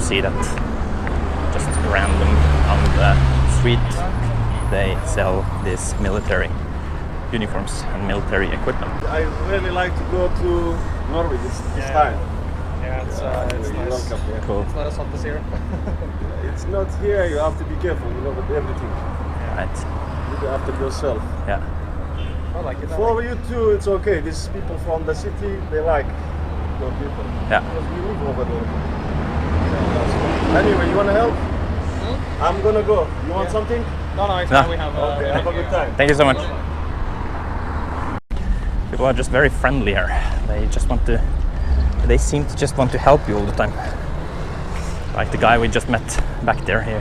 see that just random on the street they sell this military uniforms and military equipment. I really like to go to Norway this time. Yeah, it's nice. Welcome, yeah. Cool. It's not as hot as here. It's not here, you have to be careful, with everything. Right. You have to yourself. Yeah. I like it. For you too, it's okay. These people from the city, they like your people. Yeah. Because we live over there. Anyway, you want to help? I'm gonna go. You want something? No, it's No. fine. We have Okay, have a good time. Thank you so much. People are just very friendly here. They seem to just want to help you all the time. Like the guy we just met back there, he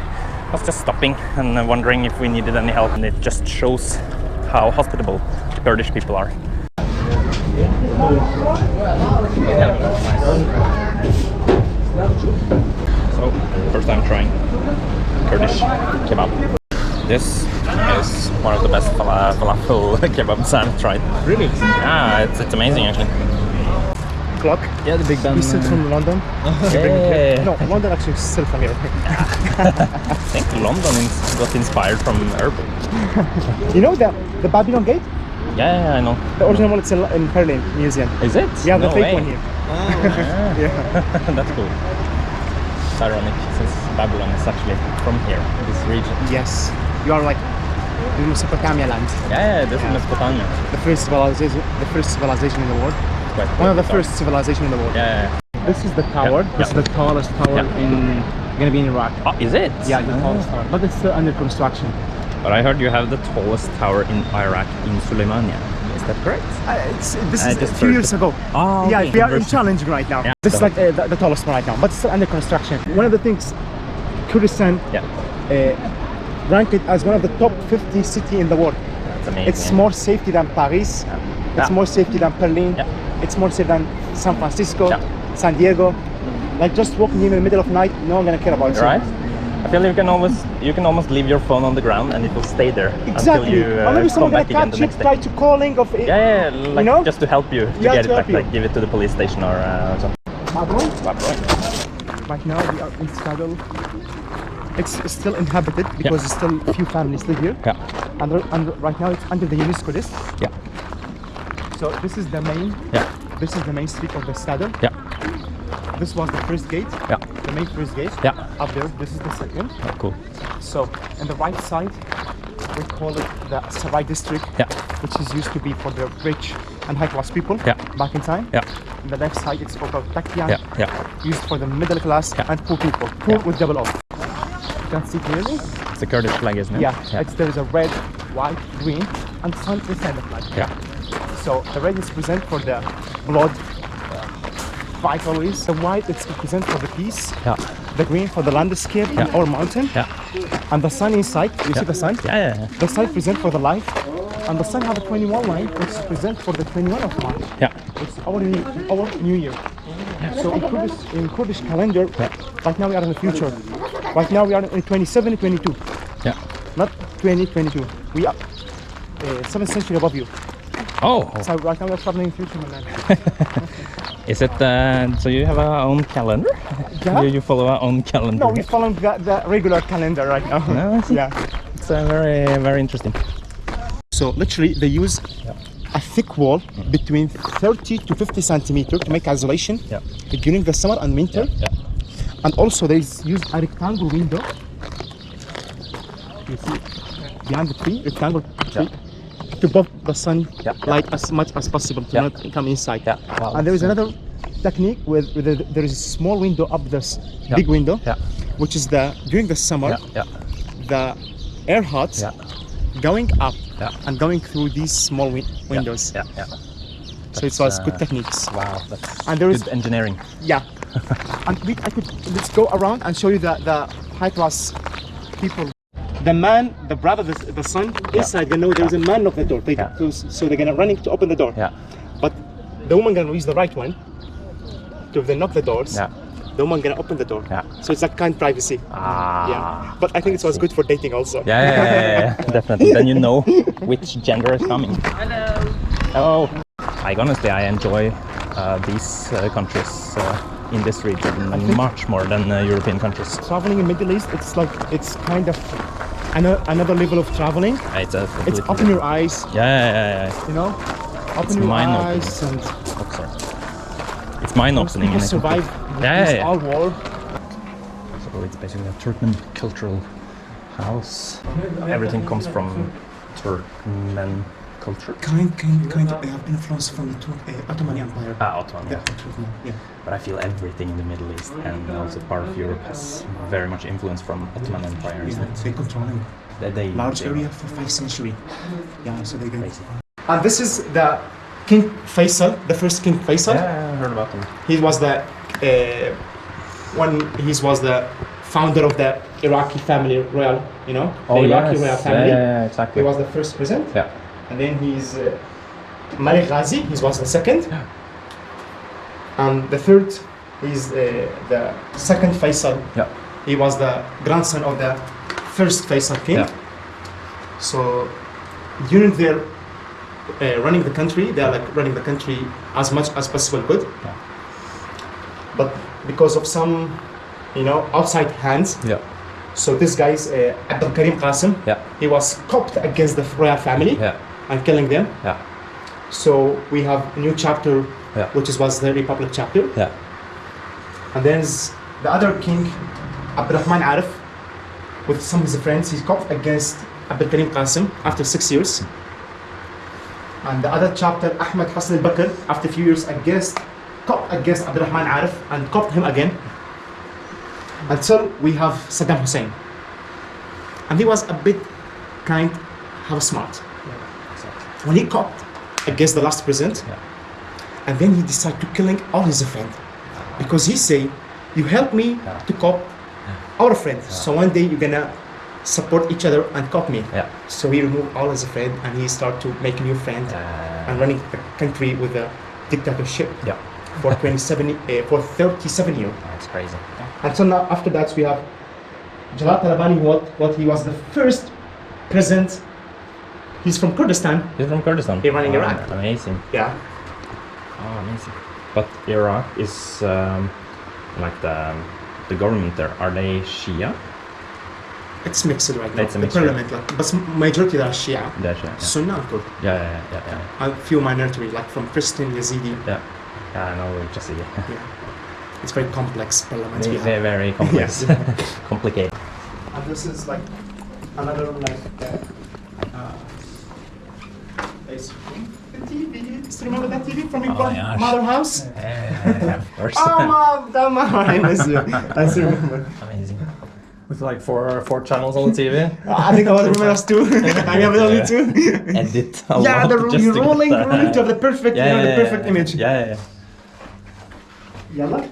was just stopping and wondering if we needed any help, and it just shows how hospitable the Kurdish people are. So, first time trying Kurdish kebab. This is one of the best falafel kebabs I've tried. Really? Yeah, it's amazing actually. Clock. Yeah, the Big Ben. We still from London. Yeah. No, London actually is still from here. I think London got inspired from Erbil. You know the Babylon Gate? Yeah, I know. The original one is in Berlin Museum. Is it? Yeah, the No fake way. one here. Yeah. That's cool. It's ironic since Babylon is actually from here, this region. Yes. You are like in Mesopotamia land. Yeah, this is Mesopotamia. The first civilization in the world. Quite One of the bizarre. first civilization in the world. Yeah. This is the tower. Yeah. This is the tallest tower gonna be in Iraq. Oh, is it? Yeah, the tallest tower. But it's still under construction. But I heard you have the tallest tower in Iraq in Suleimania. Is that correct? This is just a few heard years it. ago. Oh, Yeah, okay. we are in challenge right now. Yeah. This is like the tallest one right now, but it's still under construction. One of the things, Kurdistan Yeah. ranked it as one of the top 50 city in the world. That's amazing. It's more safety than Paris. It's Yeah. more safety than Berlin. Yeah. It's more safe than San Francisco, Yeah. San Diego. Like just walking in the middle of night, no one gonna care about you. Right? I feel you can almost leave your phone on the ground and it will stay there Exactly. until you Or maybe come someone back gonna again catch the you, next day. try to calling of it. Yeah, like know? just to help you to Yeah, get to it back, help you. like give it to the police station or something. Right now we are in Citadel. It's still inhabited because Yeah. still a few families live here. Yeah. And right now it's under the Unesco list. Yeah. So this is the main. Yeah. This is the main street of the Citadel. Yeah. This was the first gate. Yeah. The main first gate. Yeah. Up there. This is the second. Oh, cool. So on the right side, we call it the Sarai district, Yeah. which is used to be for the rich and high-class people Yeah. back in time. Yeah. On the left side, it's called Takian, Yeah. Yeah. used for the middle class Yeah. and poor people. Poor Yeah. with double O. You can see clearly. It's the Kurdish flag, isn't it? Yeah. There is a red, white, green, and sun inside the flag. Yeah. So the red is present for the blood fight always. The white is present for the peace. Yeah. The green for the landscape Yeah. or mountain. Yeah. And the sun inside. You see the sun? Yeah. The sun present for the life. And the sun have a 21 line, which is present for the 21 of March. Yeah. It's our new year. So in Kurdish calendar, right now we are in the future. Right now we are in 2722. Yeah. Not 2022. We are 7th century above you. Oh. So right now we are traveling in future, my man. Is it so you have our own calendar? Yeah. You follow our own calendar? No, we follow the regular calendar right now. No, I see. Yeah. It's very, very interesting. So literally they use a thick wall between 30 to 50 centimeter to make isolation during the summer and winter. Yeah. And also they use a rectangle window. You see behind the tree, rectangle tree, to block the sun light as much as possible to not come inside. Yeah. Wow. And there is another technique where there is a small window up this big window, which is during the summer, the air hots going up and going through these small windows. Yeah. So it was good techniques. Wow, that's And there good is engineering. Yeah. And let's go around and show you the high class people. The man, the brother, the son, inside, there is a man of the door. So they're gonna running to open the door. Yeah. But the woman gonna use the right one to then knock the doors. Yeah. The woman gonna open the door. Yeah. So it's that kind of privacy. Ah. But I think it was good for dating also. Yeah, definitely. Then you know which gender is coming. Hello. Like honestly, I enjoy these countries in this region, much more than European countries. Traveling in Middle East, it's kind of another level of traveling. It's up in your eyes. Yeah. You know, it's mind-opening. And it's mind-opening. People survive all war. So it's basically a Turkmen cultural house. Everything comes from Turkmen culture. Kind of. They have influence from the Ottoman Empire. Ottoman. Yeah. But I feel everything in the Middle East and also part of Europe has very much influence from Ottoman Empire. They controlling large area for 5th century. Yeah, so they get. And this is the King Faisal, the first King Faisal. Yeah, I heard about him. He was the founder of the Iraqi family royal. You know, the Iraqi royal family. Yeah, exactly. He was the first president. Yeah. And then he's Malik Ghazi. He was the second. Yeah. And the third is the second Faisal. Yeah. He was the grandson of the first Faisal king. Yeah. So during their running the country, they are like running the country as much as possible good. Yeah. But because of some, outside hands. Yeah. So this guy is Abdul Karim Qasim. Yeah. He was copped against the royal family. Yeah. And killing them. Yeah. So we have a new chapter, which was the Republic chapter. Yeah. And then the other king, Abdurrahman Arif, with some of his friends, he's copped against Abdul Karim Qasim after 6 years. And the other chapter, Ahmed Hassan al-Bakr, after a few years, copped against Abdurrahman Arif and copped him again. Until we have Saddam Hussein. And he was a bit half smart. When he copped against the last president, and then he decided to killing all his friends, because he say, you help me to cop our friends, so one day you're gonna support each other and cop me. So he removed all his friends and he started to make new friends and running the country with a dictatorship for 37 years. That's crazy. Until now, after that we have Jalal Talabani. What he was the first president. He's from Kurdistan. He's from Kurdistan. He's running Iraq. Amazing. Yeah. Oh, amazing. But Iraq is like the government there. Are they Shia? It's mixed right now. It's a mixed. The parliament, but majority are Shia. They're Shia. Yeah. Sunni and Kurd. Yeah. A few minority, like from Christian, Yazidi. Yeah, I know Yazidi. Yeah. It's very complex parliament. Very, very complex. Complicated. And this is like another the TV. Still remember that TV from your mother house? Yeah, of course. Mom, I miss you. I still remember. Amazing. With like four channels on the TV. I think I was remember us too. I have it only two. Edit. You're rolling to have the perfect, the perfect image. Yeah. Yalla.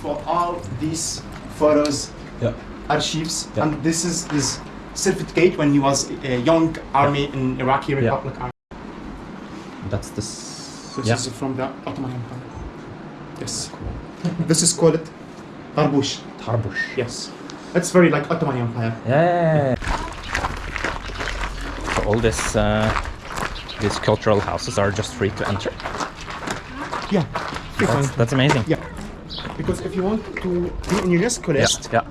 For all these photos, archives, and this is his certificate when he was a young army in Iraqi Republic Army. That's this. This is from the Ottoman Empire. Yes. This is called Tarbush. Yes. It's very like Ottoman Empire. Yeah. So all these cultural houses are just free to enter. Yeah. That's amazing. Yeah. Because if you want to be in UNESCO list, yeah.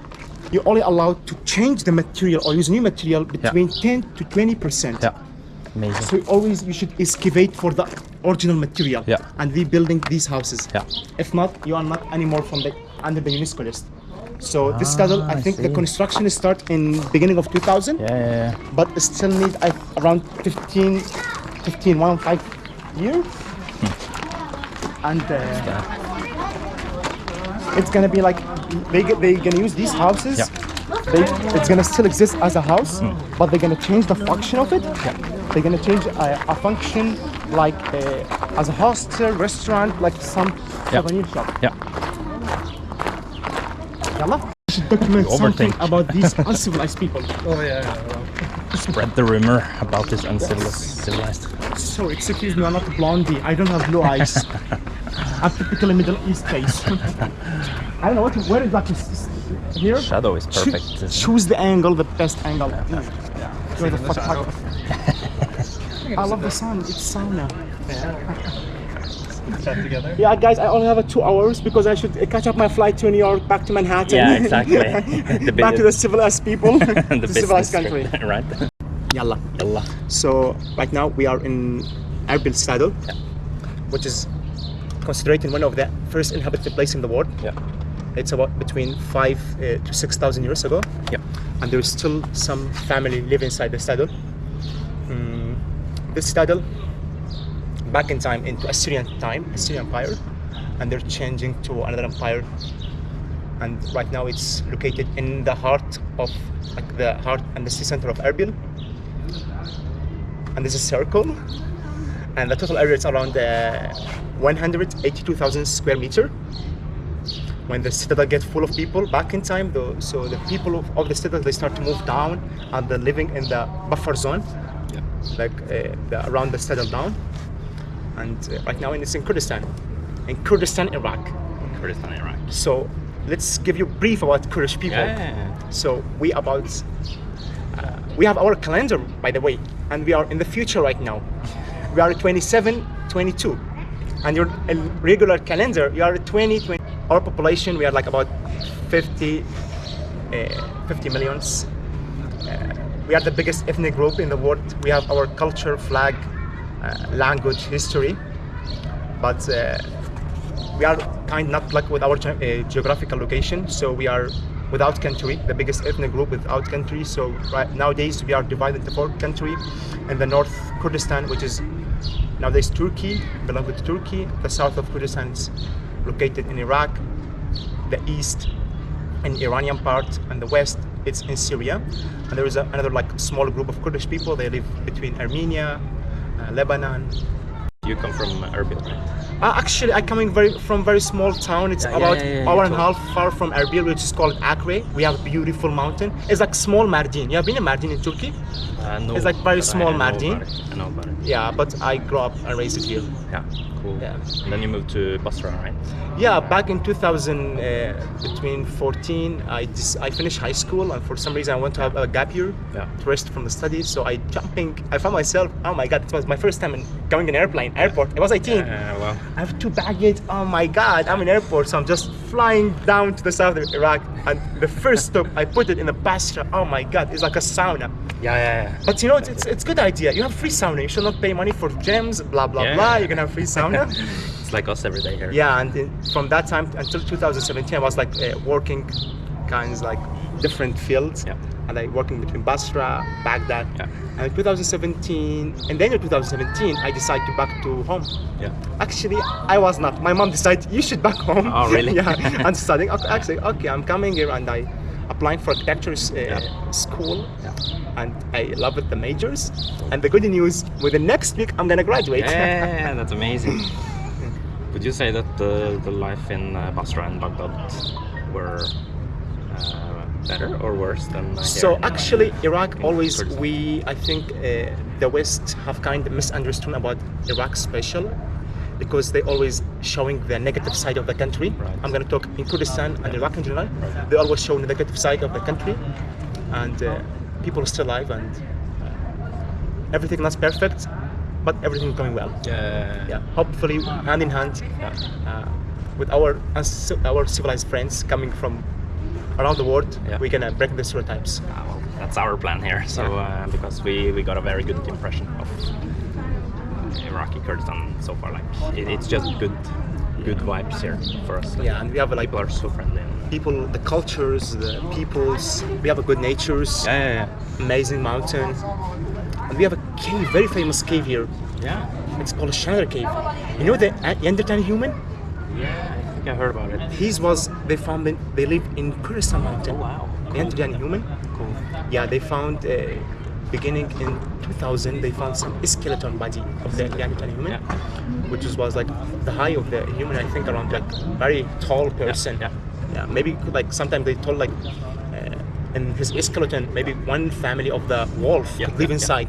you're only allowed to change the material or use new material between 10 to 20%. Yeah. Amazing. So you should excavate for the original material and rebuilding these houses. Yeah. If not, you are not anymore under the UNESCO list. So this citadel, I think the construction start in beginning of 2000. Yeah. But it still need around 15 years. And it's gonna be like they're gonna use these houses. It's gonna still exist as a house, but they're gonna change the function of it. They're gonna change a function like as a hostel, restaurant, like some souvenir shop. Yalla. We should document something about these uncivilized people. Spread the rumor about this uncivilized. So excuse me, I'm not a blondie. I don't have blue eyes. I'm typically Middle East face. I don't know where is that? Here? Shadow is perfect. Choose the angle, the best angle. You're the photographer. I love the sun. It's sauna. chat together. Yeah, guys, I only have 2 hours because I should catch up my flight to New York, back to Manhattan. Yeah, exactly. Back to the civilized people, the the civilized country. trip, right? Yalla. Yalla. So right now we are in Erbil Citadel, which is considered one of the first inhabited place in the world. Yeah. It's about between 5,000 to 6,000 years ago. Yeah. And there's still some family live inside the citadel. This citadel, back in time, into Assyrian Empire, and they're changing to another empire. And right now it's located in the heart of, like the heart and the center of Erbil. And there's a circle, and the total area is around 182,000 square meter. When the citadel gets full of people back in time, though, so the people of the citadel, they start to move down, and they're living in the buffer zone, like around the citadel down. And right now it's in Kurdistan, Iraq. Kurdistan, Iraq. So let's give you a brief about Kurdish people. Yeah. So we have our calendar, by the way, and we are in the future right now. We are 27, 22, and your regular calendar, you are 20. Our population, we are like about 50 millions. We are the biggest ethnic group in the world. We have our culture, flag, language, history, but we are not like with our geographical location. So we are without country, the biggest ethnic group without country. So nowadays we are divided into 4 countries. In the north, Kurdistan, which is nowadays Turkey, belongs to Turkey. The south of Kurdistan is located in Iraq. The east in Iranian part, and the west it's in Syria. And there is another like small group of Kurdish people. They live between Armenia, Lebanon. You come from Erbil, right? Actually, I'm coming from very small town. It's about hour and a half far from Erbil, which is called Akre. We have a beautiful mountain. It's like small Mardin. You have been in Mardin in Turkey? No. It's like very small Mardin. I know about it. Yeah, but I grew up and raised here. Yeah, cool. Yeah. And then you moved to Basra, right? Yeah, back in 2000, between 14, I finished high school, and for some reason I went to have a gap year to rest from the studies. So I found myself, oh my God, it was my first time going in airport. I was 18. Wow. I have 2 baggage. Oh my God, I'm in airport, so I'm just flying down to the south of Iraq, and the first stop I put it in the Basra. Oh my God, it's like a sauna. Yeah. But you know, it's good idea. You have free sauna. You should not pay money for gyms, blah blah blah. You're gonna have free sauna. It's like us every day here. Yeah, and from that time until 2017, I was like working kinds like different fields. Yeah. And I working between Basra, Baghdad. Yeah. And in 2017, and then in 2017, I decided to back to home. Yeah. Actually, I was not. My mom decided you should back home. Oh, really? Yeah. I'm studying. Actually, okay, I'm coming here, and I applying for architecture school. Yeah. And I love it, the majors. And the good news, within next week, I'm gonna graduate. Yeah, that's amazing. Would you say that the life in Basra and Baghdad were better or worse than So here actually, Iraq always, Kurdistan? I think the West have kind of misunderstood about Iraq special, because they always showing the negative side of the country. Right. I'm gonna talk in Kurdistan and Iraq in general. They always show the negative side of the country, and people are still alive, and everything not perfect, but everything going well. Yeah. Hopefully, hand in hand, with our civilized friends coming from around the world, we're gonna break the stereotypes. Well, that's our plan here. So because we got a very good impression of Iraqi Kurdistan so far. Like it's just good vibes here for us. Like, And we have like people are so friendly. people, the cultures, the peoples. We have a good natures. Yeah. Amazing mountain, and we have a cave, very famous cave here. Yeah. It's called a Chandra Cave. You know the Neanderthal human? Yeah, I think I heard about it. They live in Kurdistan mountain. Oh wow. Neanderthal human. Cool. Yeah, they found beginning in 2000. They found some skeleton body of the Neanderthal human, which was like the height of the human. I think around like very tall person. Yeah. Maybe like sometimes they told like in his skeleton maybe one family of the wolf could live inside.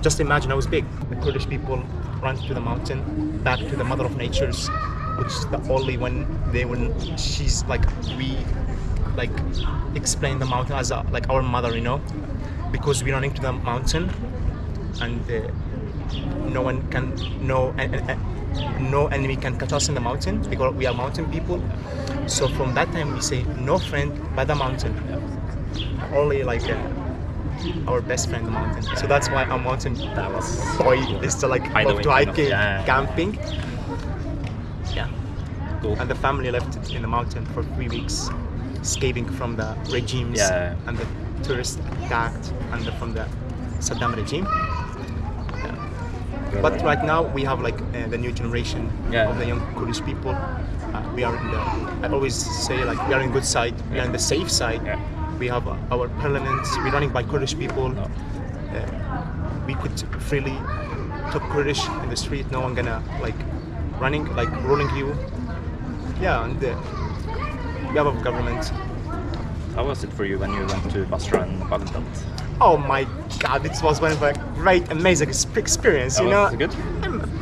Just imagine how it's big. The Kurdish people run to the mountain, back to the mother of natures, which is the only when she's like, we like explain the mountain as like our mother, you know, because we're running to the mountain, and no one can know no enemy can catch us in the mountain because we are mountain people. So from that time we say no friend by the mountain. Only like our best friend the mountain. So that's why I'm mountain boy is to like love to hiking, camping. Yeah. Cool. And the family left in the mountain for 3 weeks, escaping from the regimes and the tourist attacked and from the Saddam regime. But right now we have like the new generation of the young Kurdish people. We are in the, I always say like we are in good side, we are in the safe side. We have our parliament, we're running by Kurdish people. We could freely talk Kurdish in the street, no one gonna like ruling you. Yeah, and we have a government. How was it for you when you went to Basra and Baghdad? Oh my God, it was one of a great, amazing experience, you know? Was it good?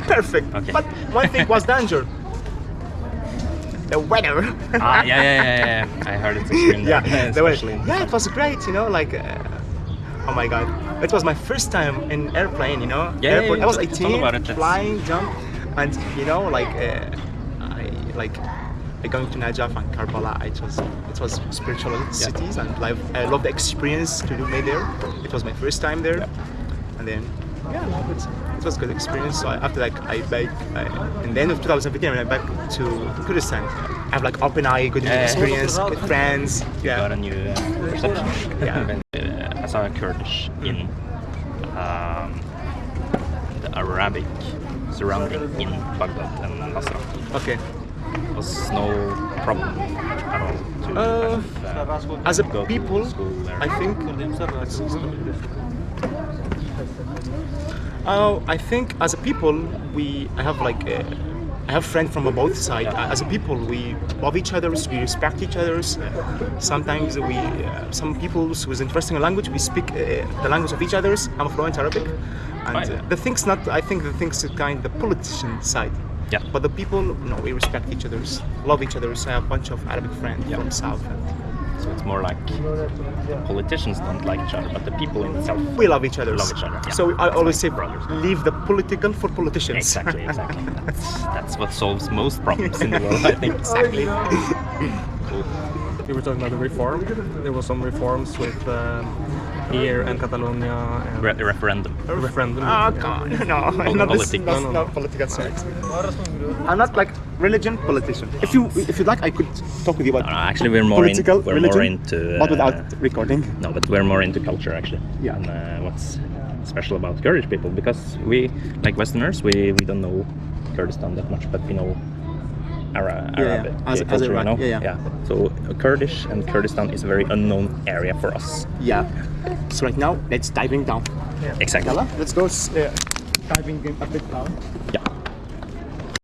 Perfect, Okay. But one thing was danger. The weather. Yeah. I heard it's extreme there. The weather. Especially Yeah, it was great, you know, like, oh my God. It was my first time in airplane, you know? Airport. I was 18, flying, jump, and you know, like, going to Najaf and Karbala, it was spiritual cities, and I love the experience to do made there. It was my first time there, and then it was a good experience. So after like in the end of 2015, I went back to Kurdistan. I have like open eye, good experience, good friends. You got a new perception. I saw a Kurdish in the Arabic surrounding in Baghdad and Basra. Okay. Was no problem at all to as a go people, to school there. I think as a people I have friends from both sides. As a people, we love each other, we respect each other. Sometimes some people who's interested in language, we speak the language of each other. I'm fluent Arabic, and the things is kind of the politician side. Yeah. But the people, no, we respect each other, love each other. I have a bunch of Arabic friends from South. So it's more like politicians don't like each other, but the people in itself We love each other. love each other. Yeah. So I always say, brothers. leave the political for politicians. Exactly. That's what solves most problems in the world, I think. Exactly. Cool. You were talking about the reform. There was some reforms with here and Catalonia and Referendum. referendum. Oh God, no, I'm not politics. not political science. I'm not like religion politician. If you'd like, I could talk with you about Actually, we're more political religion, into but without recording. No, but we're more into culture actually. Yeah. And what's special about Kurdish people, because we, like Westerners, we don't know Kurdistan that much, but we know Arabic culture, you know? Yeah. So Kurdish and Kurdistan is a very unknown area for us. Yeah. So right now, let's diving down. Exactly. Yalla, let's go diving a bit down. Yeah.